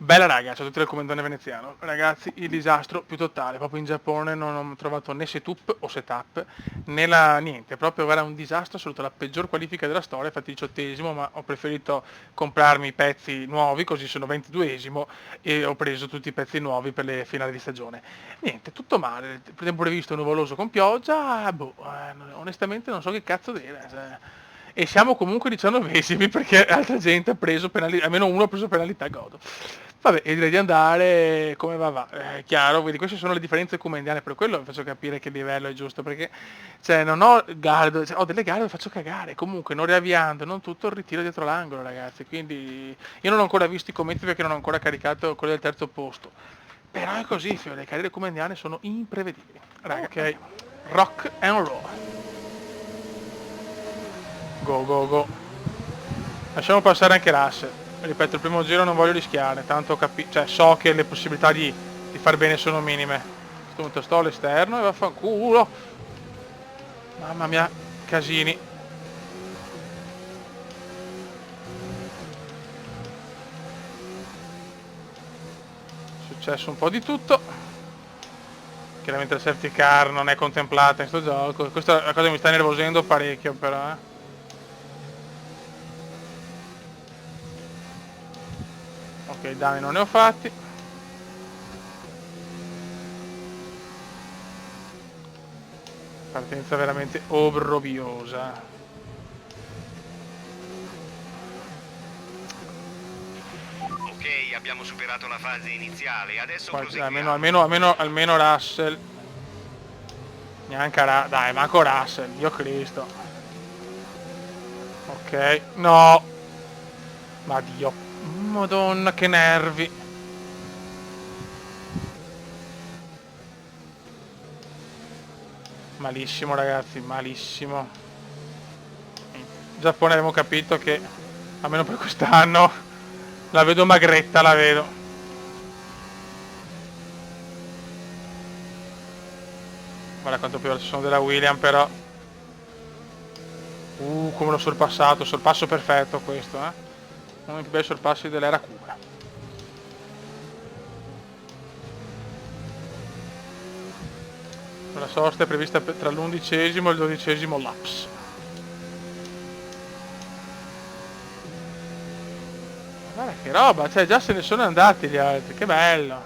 Bella raga, c'è tutto il comandante veneziano. Ragazzi, il disastro più totale. Proprio in Giappone non ho trovato né setup o setup, né niente. Proprio era un disastro assoluto, la peggior qualifica della storia, infatti 18esimo, ma ho preferito comprarmi i pezzi nuovi, così sono 22esimo e ho preso tutti i pezzi nuovi per le finali di stagione. Niente, tutto male. Tempo previsto nuvoloso con pioggia, boh, onestamente non so che cazzo dire. E siamo comunque 19esimi perché altra gente ha preso penalità, almeno uno ha preso penalità godo. Vabbè, e direi di andare come va. È chiaro, quindi queste sono le differenze comendiane, per quello vi faccio capire che il livello è giusto, perché cioè non ho gare, cioè, ho delle gare dove faccio cagare, comunque non riavviando, non tutto il ritiro dietro l'angolo, ragazzi, quindi io non ho ancora visto i commenti perché non ho ancora caricato quello del terzo posto. Però è così, figlio, le carriere comendiane sono imprevedibili. Raga, ok, rock and roll. Go, go, go. Lasciamo passare anche Russell. Ripeto, il primo giro non voglio rischiare, tanto cioè, so che le possibilità di far bene sono minime. Sto all'esterno e vaffanculo. Mamma mia, casini. È successo un po' di tutto. Chiaramente la safety car non è contemplata in sto gioco. Questa è la cosa che mi sta nervosendo parecchio però, Ok, danni non ne ho fatti. Partenza veramente obbrobriosa. Ok, abbiamo superato la fase iniziale, adesso proseguiamo. Almeno Russell. Neanche dai, manco Russell, Dio Cristo. Ok, no. Ma Dio. Madonna, che nervi. Malissimo ragazzi, malissimo. In Giappone abbiamo capito che, almeno per quest'anno, la vedo magretta, la vedo. Guarda quanto più ci sono della William però. Come l'ho sorpassato, sorpasso perfetto questo, Uno dei più bei sorpassi dell'era Cura. La sosta è prevista tra l'11° e il 12° laps. Guarda che roba, cioè già se ne sono andati gli altri, che bello.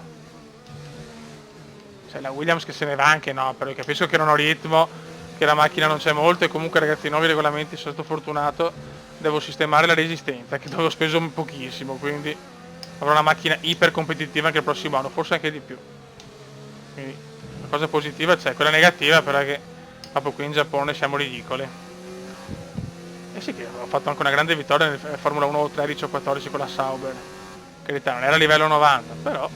Cioè la Williams che se ne va anche no, però capisco che non ho ritmo, che la macchina non c'è molto e comunque ragazzi i nuovi regolamenti sono stato fortunato, devo sistemare la resistenza che dove ho speso pochissimo, quindi avrò una macchina iper competitiva anche il prossimo anno, forse anche di più. Quindi la cosa positiva c'è, quella negativa però è che proprio qui in Giappone siamo ridicoli. E sì che ho fatto anche una grande vittoria nel Formula 1 13 o 14 con la Sauber. In carità non era a livello 90, però.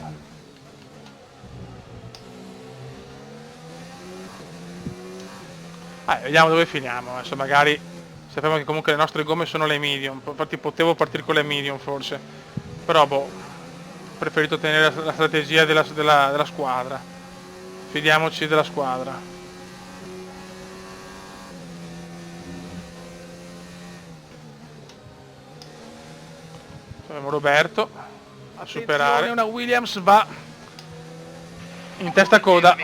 Vediamo dove finiamo. Adesso magari sappiamo che comunque le nostre gomme sono le medium. Infatti potevo partire con le medium forse. Però boh. Ho preferito tenere la strategia della squadra. Fidiamoci della squadra. Abbiamo Roberto a superare. Una Williams va in testa coda.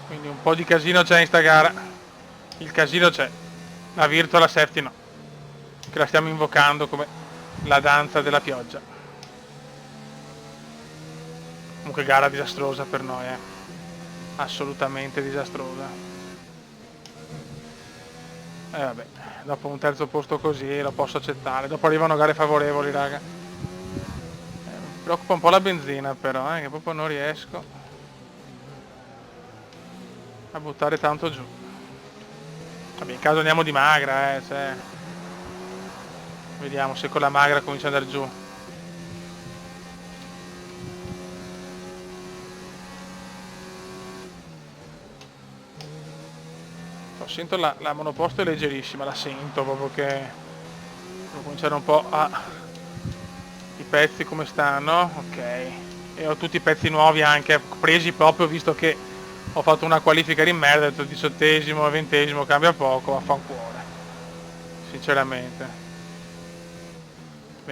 Quindi un po' di casino c'è in sta gara. Il casino c'è. La virtual safety no. Che la stiamo invocando come la danza della pioggia. Comunque gara disastrosa per noi, assolutamente disastrosa. Vabbè, dopo un terzo posto così lo posso accettare. Dopo arrivano gare favorevoli, raga. Mi preoccupa un po' la benzina però, che proprio non riesco a buttare tanto giù. Vabbè, in caso andiamo di magra, cioè. Vediamo se con la magra comincia ad andare giù. Sento la monoposto è leggerissima, la sento proprio che devo cominciare un po' a i pezzi come stanno, ok, e ho tutti i pezzi nuovi anche presi proprio visto che ho fatto una qualifica di merda, ho detto 18esimo, 20esimo cambia poco, vaffanculo, sinceramente.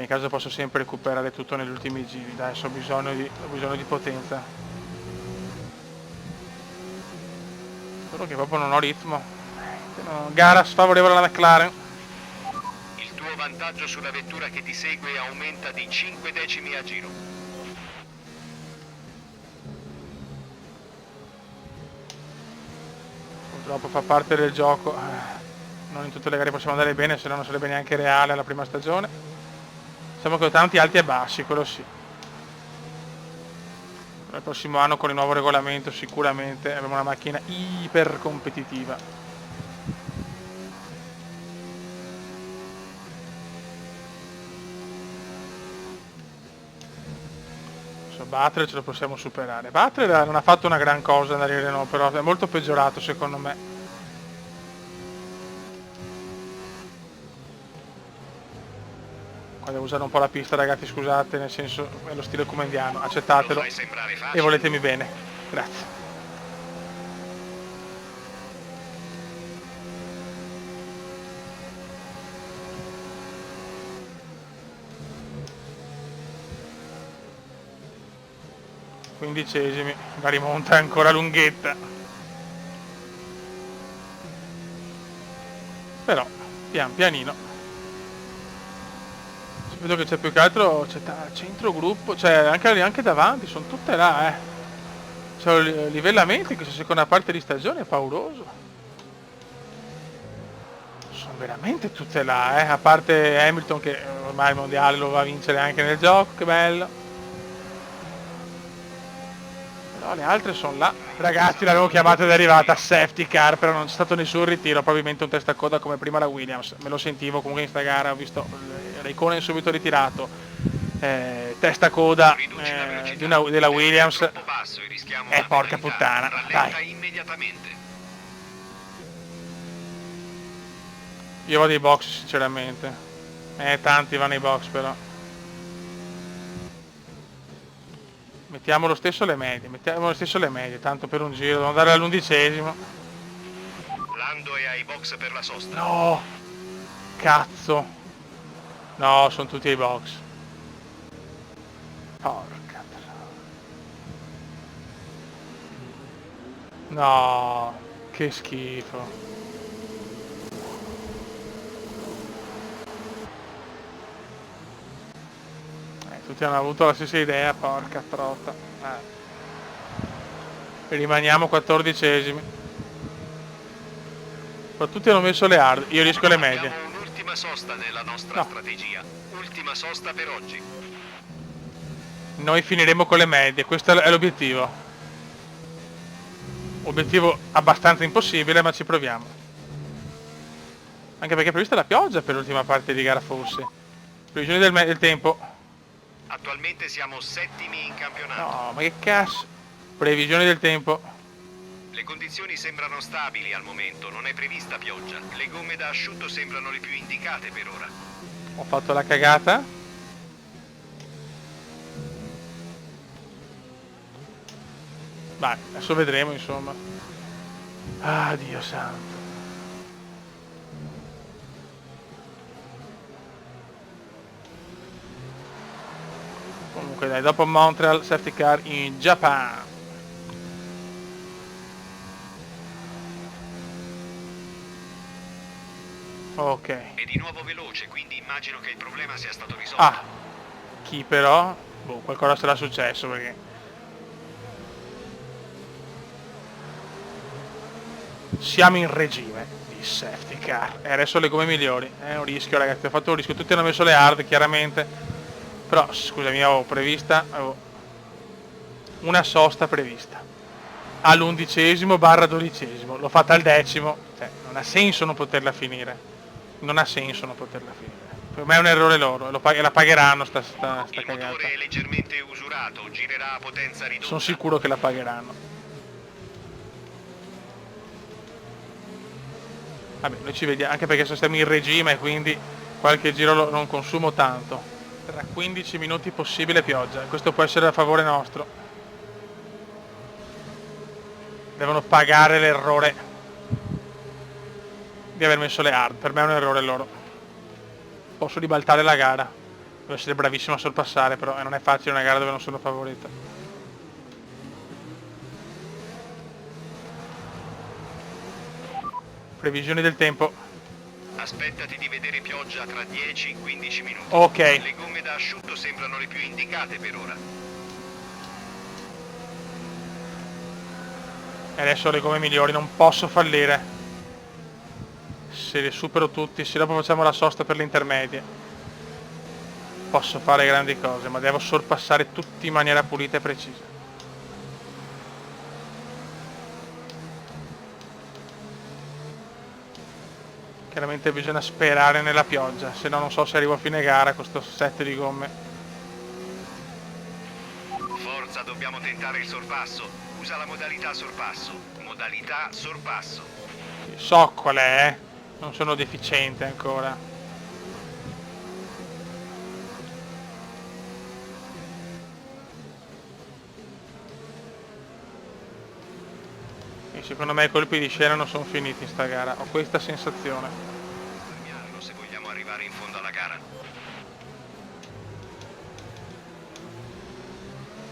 in caso posso sempre recuperare tutto negli ultimi giri. Dai, adesso ho bisogno di potenza. Solo che proprio non ho ritmo. No, gara sfavorevole alla McLaren. Il tuo vantaggio sulla vettura che ti segue aumenta di 5 decimi a giro. Purtroppo fa parte del gioco. Non in tutte le gare possiamo andare bene, se no non sarebbe neanche reale alla prima stagione. Diciamo che ho tanti alti e bassi, quello sì. Il prossimo anno con il nuovo regolamento sicuramente avremo una macchina iper competitiva. Butler ce lo possiamo superare. Butler non ha fatto una gran cosa nella Renault, però è molto peggiorato secondo me. Qua devo usare un po' la pista, ragazzi, scusate, nel senso è lo stile comendiano, accettatelo e voletemi bene. Grazie. Quindicesimi, la rimonta è ancora lunghetta. Però, pian pianino. Vedo che c'è più che altro, c'è centro gruppo, cioè anche davanti, sono tutte là, C'è livellamenti in questa seconda parte di stagione, è pauroso. Sono veramente tutte là, a parte Hamilton che ormai il mondiale lo va a vincere anche nel gioco, che bello. No, le altre sono là. Ragazzi, l'avevo chiamata ed è arrivata safety car, però non c'è stato nessun ritiro, probabilmente un testacoda come prima la Williams. Me lo sentivo comunque in sta gara, ho visto Raikkonen subito ritirato. Testacoda della Williams. Porca puttana, dai. Io vado ai box sinceramente. Tanti vanno ai box però. Mettiamo lo stesso le medie, tanto per un giro, devo andare all'11°. Lando è ai box per la sosta. No! Cazzo! No, sono tutti ai box. Porca. No, che schifo. Tutti hanno avuto la stessa idea, porca trotta. Rimaniamo 14esimi. Però tutti hanno messo le hard, io riesco le medie. Abbiamo un'ultima sosta nella nostra strategia. Ultima sosta per oggi. Noi finiremo con le medie, questo è l'obiettivo. Obiettivo abbastanza impossibile, ma ci proviamo. Anche perché è prevista la pioggia per l'ultima parte di gara forse. Previsioni del tempo. Attualmente siamo settimi in campionato. No, ma che cazzo? Previsioni del tempo. Le condizioni sembrano stabili al momento, non è prevista pioggia. Le gomme da asciutto sembrano le più indicate per ora. Ho fatto la cagata. Vai, adesso vedremo insomma. Ah, Dio santo. Comunque dai, dopo Montreal, safety car in Japan. Ok. È di nuovo veloce, quindi immagino che il problema sia stato risolto. Ah, chi però? Boh, qualcosa sarà successo perché... Siamo in regime di safety car. E adesso le gomme migliori. È un rischio, ragazzi, ho fatto un rischio. Tutti hanno messo le hard, chiaramente. Però, scusami, avevo una sosta prevista all'11°/12°, l'ho fatta al 10°, cioè, non ha senso non poterla finire, per me è un errore loro, e la pagheranno sta cagata. Il motore è leggermente usurato, girerà a potenza ridotta. Sono sicuro che la pagheranno. Vabbè, noi ci vediamo, anche perché siamo in regime e quindi qualche giro non consumo tanto. Tra 15 minuti possibile pioggia, questo può essere a favore nostro. Devono pagare l'errore di aver messo le hard, per me è un errore loro. Posso ribaltare la gara. Devo essere bravissimo a sorpassare, però non è facile una gara dove non sono favorita. Previsioni del tempo. Aspettati di vedere pioggia tra 10-15 minuti. Ok. Le gomme da asciutto sembrano le più indicate per ora. E adesso le gomme migliori, non posso fallire. Se li supero tutti, se dopo facciamo la sosta per le intermedie, posso fare grandi cose, ma devo sorpassare tutti in maniera pulita e precisa. Chiaramente bisogna sperare nella pioggia, se no non so se arrivo a fine gara con questo set di gomme. Forza, dobbiamo tentare il sorpasso. Usa la modalità sorpasso. Modalità sorpasso. So qual è, non sono deficiente ancora. E secondo me i colpi di scena non sono finiti in sta gara, ho questa sensazione. Risparmiarlo se vogliamo arrivare in fondo alla gara.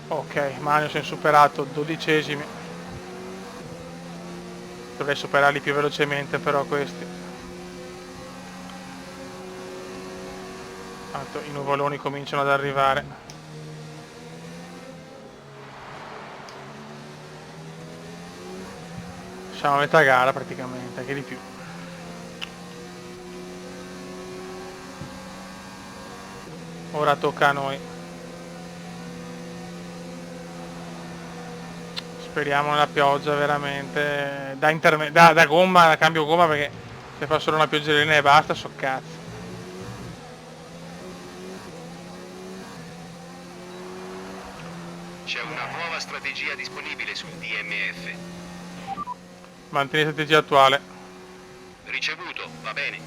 Ok, Magnussen superato, 12esimi. Dovrei superarli più velocemente però questi. Tanto i nuvoloni cominciano ad arrivare. Siamo a metà gara praticamente, anche di più. Ora tocca a noi. Speriamo nella pioggia veramente. Da gomma, da cambio gomma, perché se fa solo una pioggerina e basta, so cazzo. C'è una nuova strategia disponibile sul DMF. Mantieni la strategia attuale. Ricevuto, va bene.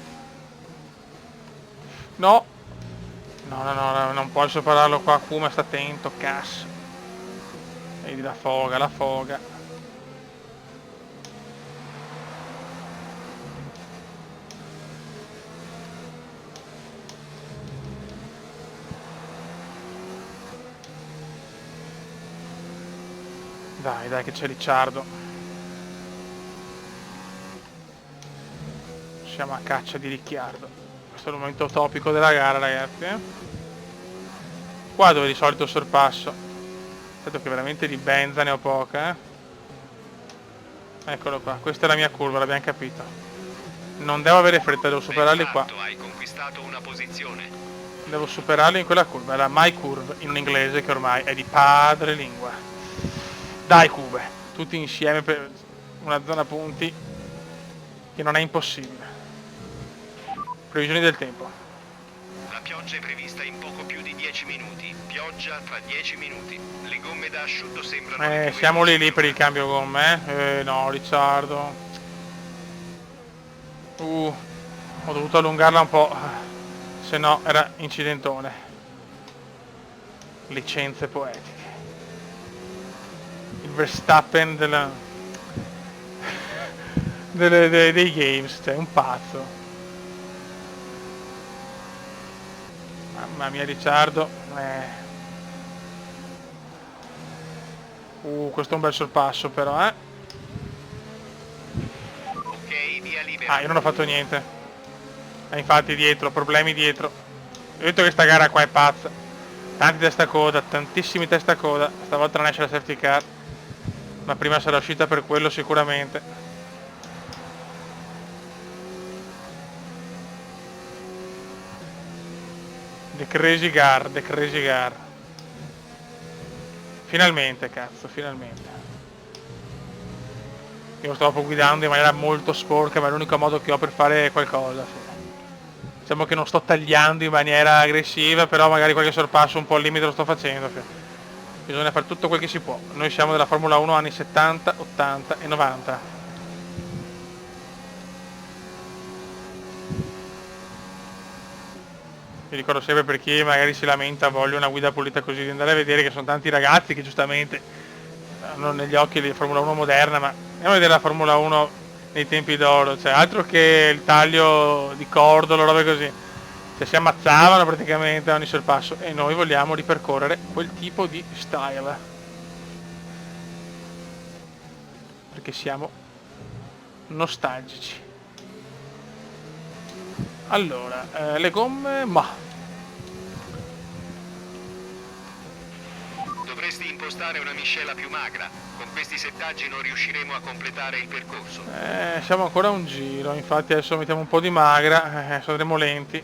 No. No, non posso pararlo qua, Kuma sta attento, cazzo. Vedi la foga, la foga. Dai che c'è Ricciardo. Siamo a caccia di Ricciardo. Questo è il momento topico della gara, ragazzi. Qua dove di solito sorpasso. Vedo che veramente di benza ne ho poca. Eccolo qua, questa è la mia curva, l'abbiamo capito. Non devo avere fretta, devo superarli qua. Hai conquistato una posizione. Devo superarli in quella curva, è la My Curve in inglese che ormai è di padre lingua. Dai Cube, tutti insieme per una zona punti che non è impossibile. Previsioni del tempo. La pioggia è prevista in poco più di 10 minuti. Pioggia tra 10 minuti. Le gomme da asciutto sembrano... Siamo lì per il cambio gomme, no, Ricciardo. Ho dovuto allungarla un po', se no era incidentone. Licenze poetiche. Il Verstappen dei games, cioè un pazzo. Mamma mia Ricciardo. Questo è un bel sorpasso però, Ok, via libera. io non ho fatto niente. Infatti dietro, problemi dietro. Ho detto che sta gara qua è pazza. Tanti testacoda, tantissimi testacoda. Stavolta non esce la safety car. Ma prima sarà uscita per quello sicuramente. The Crazy Gar. Finalmente, cazzo, finalmente. Io stavo guidando in maniera molto sporca, ma è l'unico modo che ho per fare qualcosa. Diciamo che non sto tagliando in maniera aggressiva, però magari qualche sorpasso un po' al limite lo sto facendo. Bisogna fare tutto quel che si può. Noi siamo della Formula 1 anni 70, 80 e 90. Mi ricordo sempre, per chi magari si lamenta, voglio una guida pulita così, di andare a vedere che sono tanti ragazzi che giustamente hanno negli occhi la Formula 1 moderna, ma andiamo a vedere la Formula 1 nei tempi d'oro, cioè altro che il taglio di cordolo, robe così. Cioè si ammazzavano praticamente a ogni sorpasso e noi vogliamo ripercorrere quel tipo di style. Perché siamo nostalgici. Allora, le gomme, ma... Dovresti impostare una miscela più magra. Con questi settaggi non riusciremo a completare il percorso. Siamo ancora a un giro, infatti adesso mettiamo un po' di magra, saremo lenti.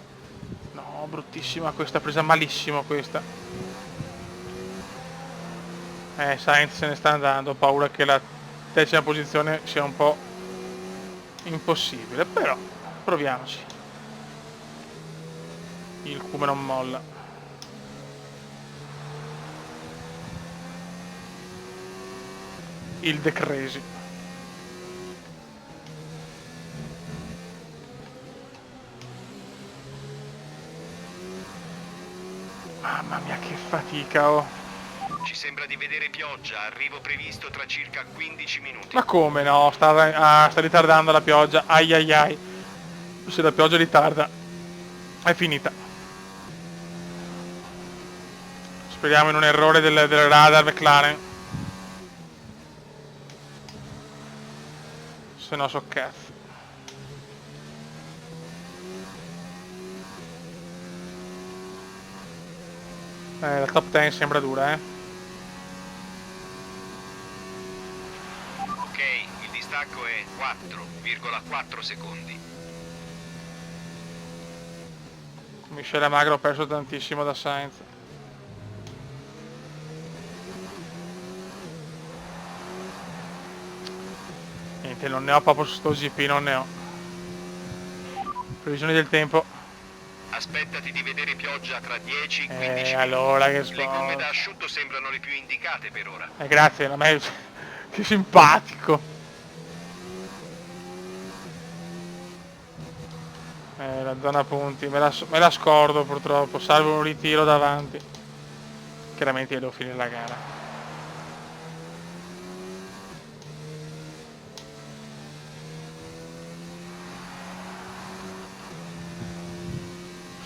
No, bruttissima questa, presa malissimo questa. Sainz se ne sta andando, ho paura che la 10ª posizione sia un po' impossibile, però proviamoci. Il cume non molla. Il De Cresi. Mamma mia che fatica, oh. Ci sembra di vedere pioggia, arrivo previsto tra circa 15 minuti. Ma come no? Sta ritardando la pioggia. Ai ai ai. Se la pioggia ritarda è finita. Speriamo in un errore del radar McLaren. Se no so cazzo. La top 10 sembra dura, Ok, il distacco è 4,4 secondi. Michele Magro ho perso tantissimo da Sainz. Niente, non ne ho proprio su sto GP, non ne ho. Previsioni del tempo. Aspettati di vedere pioggia tra 10 e 15 minuti. Allora che Le gomme da asciutto sembrano le più indicate per ora. Grazie, a me che simpatico. La zona punti, me la scordo purtroppo, salvo un ritiro davanti. Chiaramente io devo finire la gara.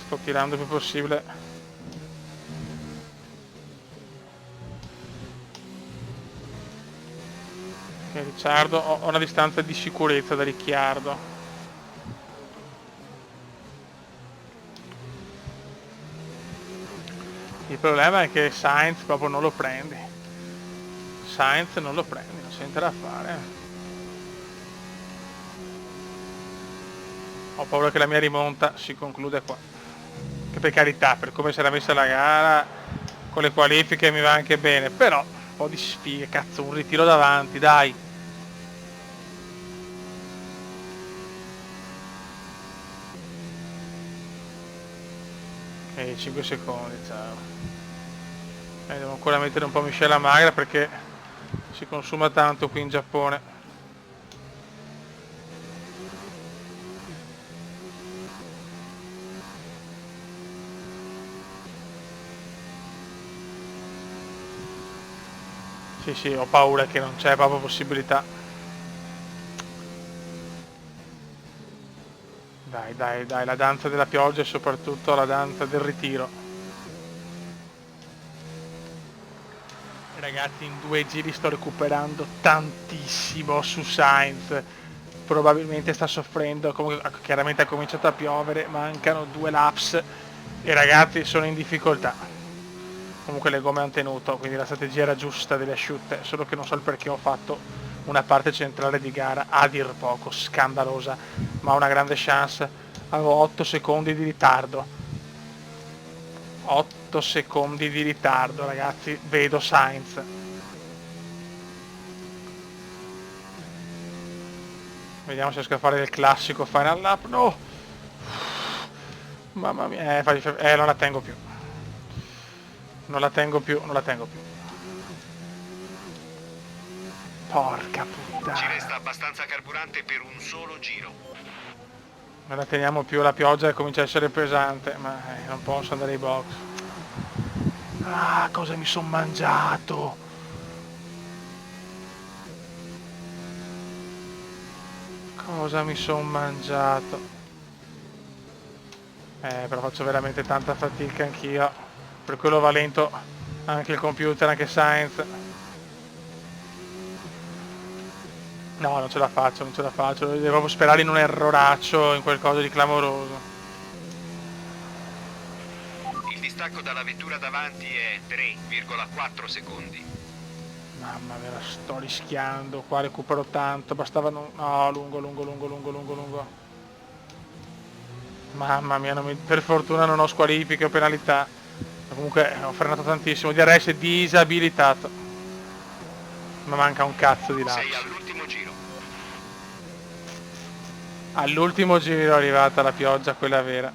Sto tirando il più possibile. Ok, Ricciardo, ho una distanza di sicurezza da Ricciardo. Il problema è che Sainz proprio non lo prende. Sainz non lo prende, non c'è niente da fare. Ho paura che la mia rimonta si concluda qua. Che per carità, per come si era messa la gara, con le qualifiche mi va anche bene, però un po' di sfighe, cazzo, un ritiro davanti, dai. 5 secondi, ciao. Devo ancora mettere un po' miscela magra perché si consuma tanto qui in Giappone. Sì, ho paura che non c'è proprio possibilità. Dai, la danza della pioggia e soprattutto la danza del ritiro. Ragazzi, in 2 giri sto recuperando tantissimo su Sainz. Probabilmente sta soffrendo, comunque chiaramente ha cominciato a piovere, mancano 2 laps e ragazzi sono in difficoltà. Comunque le gomme hanno tenuto, quindi la strategia era giusta delle asciutte, solo che non so il perché ho fatto una parte centrale di gara a dir poco scandalosa, ma una grande chance. Avevo 8 secondi di ritardo. 8 secondi di ritardo, ragazzi, vedo Sainz. Vediamo se riesco a fare il classico final lap. No! Mamma mia, non la tengo più. Non la tengo più. Porca puttana. Ci resta abbastanza carburante per un solo giro. Non la teniamo più, la pioggia comincia a essere pesante, ma non posso andare ai box. Ah, cosa mi sono mangiato? Cosa mi sono mangiato? Però faccio veramente tanta fatica anch'io. Per quello va lento anche il computer, anche Sainz. No, non ce la faccio, non ce la faccio. Devo proprio sperare in un erroraccio, in qualcosa di clamoroso. Il distacco dalla vettura davanti è 3,4 secondi. Mamma mia, la sto rischiando. Qua recupero tanto. Bastava non... No, lungo, lungo, lungo, lungo, lungo, lungo. Mamma mia, per fortuna non ho squalifiche o penalità. Comunque ho frenato tantissimo. DRS è disabilitato. Ma manca un cazzo di Sei lapso. all'ultimo giro. All'ultimo giro è arrivata la pioggia, quella vera.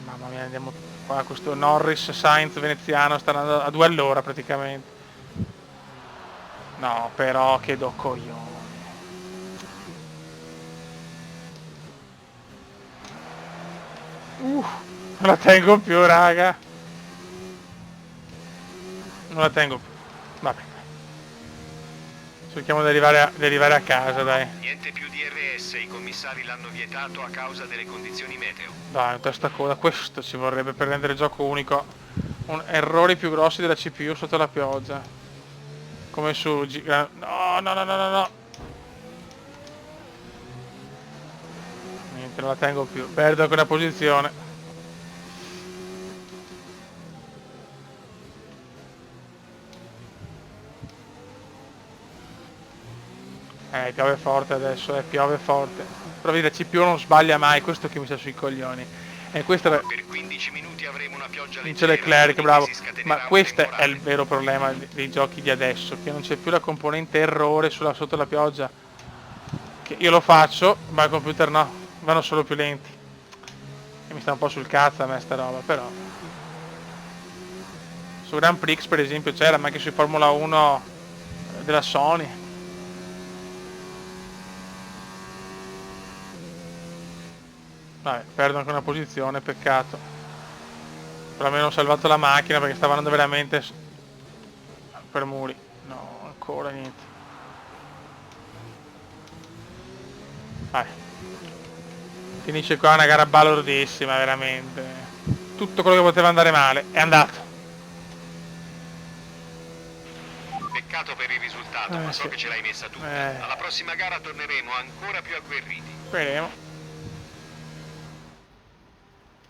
Mamma mia, andiamo qua. Questo Norris Sainz veneziano sta andando a 2 all'ora praticamente. No, però che do coglioni. Non la tengo più, raga. Non la tengo più. Vabbè. Cerchiamo di arrivare a casa, dai. Niente più DRS, i commissari l'hanno vietato a causa delle condizioni meteo. Dai, testa coda, questo ci vorrebbe per rendere il gioco unico. Errori più grossi della CPU sotto la pioggia. Come su... No, no, no, no, no, no. Niente, non la tengo più. Perdo anche una posizione. Piove forte adesso, piove forte. Però vedi, la CPU non sbaglia mai, questo che mi sta sui coglioni. E questo era... Per 15 minuti avremo una pioggia Vince leggera. Leclerc, bravo. Si scatenerà Ma un questo è temporale. il vero problema dei giochi di adesso, che non c'è più la componente errore sotto la pioggia. Che io lo faccio, ma il computer no, vanno solo più lenti. E mi sta un po' sul cazzo a me sta roba, però. Su Grand Prix per esempio c'era, ma anche sui Formula 1 della Sony. Vabbè, perdo anche una posizione, peccato. Però almeno ho salvato la macchina perché stava andando veramente per muri. No, ancora niente. Vai. Finisce qua una gara balordissima, veramente. Tutto quello che poteva andare male è andato. Peccato per il risultato, ma so Sì. che ce l'hai messa tutta. Alla prossima gara torneremo ancora più agguerriti. Speriamo.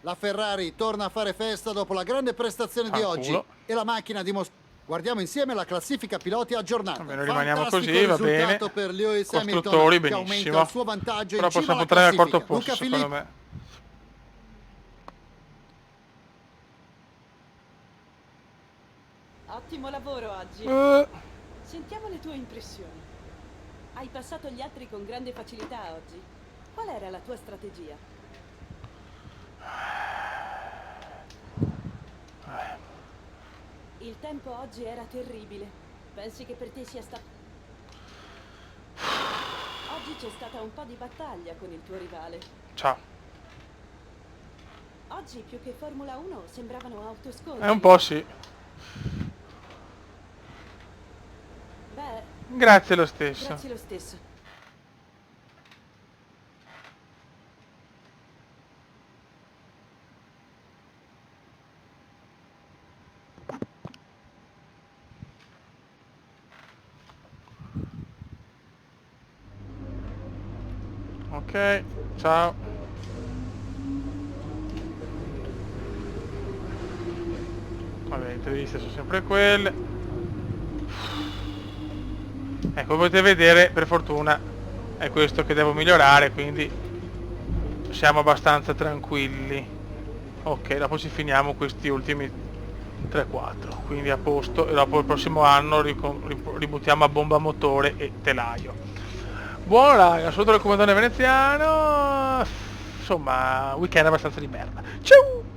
La Ferrari torna a fare festa dopo la grande prestazione di oggi e la macchina dimostra. Guardiamo insieme la classifica piloti aggiornata. Vabbè, noi rimaniamo Fantastico così, va bene. risultato per Lewis Costruttori, Hamilton, che aumenta benissimo. il suo vantaggio Però in cima possiamo alla portare al quarto classifica. posto, Luca secondo Filippi. me. Ottimo lavoro oggi. Sentiamo le tue impressioni. Hai passato gli altri con grande facilità oggi. Qual era la tua strategia? Il tempo oggi era terribile. Pensi che per te sia stato... Oggi c'è stata un po' di battaglia con il tuo rivale. Ciao. Oggi più che Formula 1 sembravano autoscontri. Un po' sì. Beh, Grazie lo stesso. grazie lo stesso. Ok, ciao. Vabbè, le interviste sono sempre quelle. Ecco, come potete vedere, per fortuna è questo che devo migliorare, quindi siamo abbastanza tranquilli. Ok, dopo ci finiamo questi ultimi 3-4, quindi a posto, e dopo il prossimo anno ributtiamo a bomba motore e telaio. Buono raga, sotto il comandante veneziano, insomma, weekend abbastanza di merda. Ciao!